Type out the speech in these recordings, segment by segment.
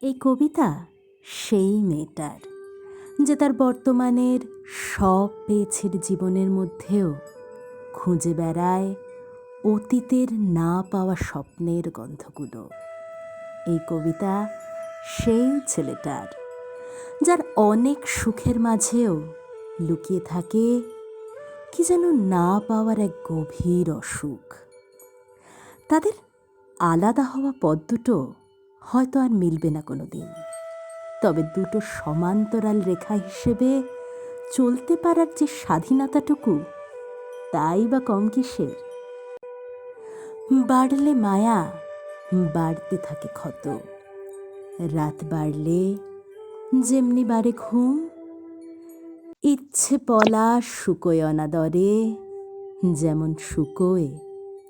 এই কবিতা সেই মেয়েটার যে তার বর্তমানের সব পেয়েছের জীবনের মধ্যেও খুঁজে বেড়ায় অতীতের না পাওয়া স্বপ্নের গন্ধগুলো। এই কবিতা সেই ছেলেটার যার অনেক সুখের মাঝেও লুকিয়ে থাকে কি যেন না পাওয়ার এক গভীর অসুখ। তাদের আলাদা হওয়া পথ দুটো হয়তো আর মিলবে না কোনো দিন, তবে দুটো সমান্তরাল রেখা হিসেবে চলতে পারার যে স্বাধীনতাটুকু, তাই বা কম কিসের? বাড়লে মায়া, বাড়তে থাকে ক্ষত। রাত বাড়লে যেমনি বাড়ে ঘুম, ইচ্ছে পলাশ শুকোয় অনাদরে, যেমন শুকোয়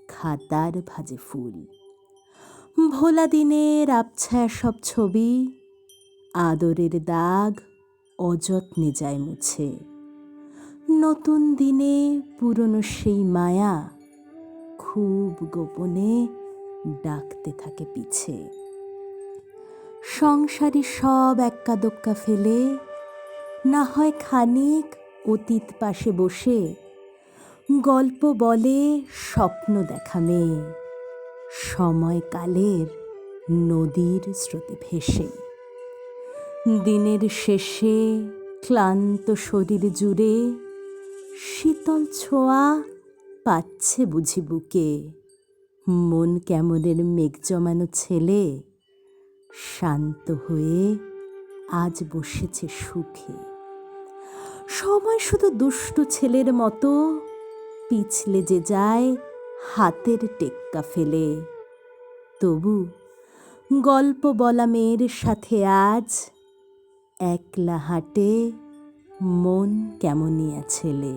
খাতার ভাজে ফুল। ভোলা দিনের আবছায়া সব ছবি, আদরের দাগ অযত্নে যায় মুছে। নতুন দিনে পুরনো সেই মায়া খুব গোপনে ডাকতে থাকে পিছে। সংসারী সব এক্কা দোক্কা ফেলে না হয় খানিক অতীত পাশে বসে গল্প বলে স্বপ্ন দেখা মেয়ে, সময়কালের নদীর স্রোতে ভেসে। দিনের শেষে ক্লান্ত শরীর জুড়ে শীতল ছোঁয়া পাচ্ছে বুঝি বুকে। মন কেমনের মেঘ জমানো ছেলে শান্ত হয়ে আজ বসেছে সুখে। সময় শুধু দুষ্টু ছেলের মতো পিছলে যে যায় হাতের টেক্কা ফেলে। তবু গল্প বলা মেয়ের সাথে আজ একলা হাঁটে মন কেমনিয়া ছেলে।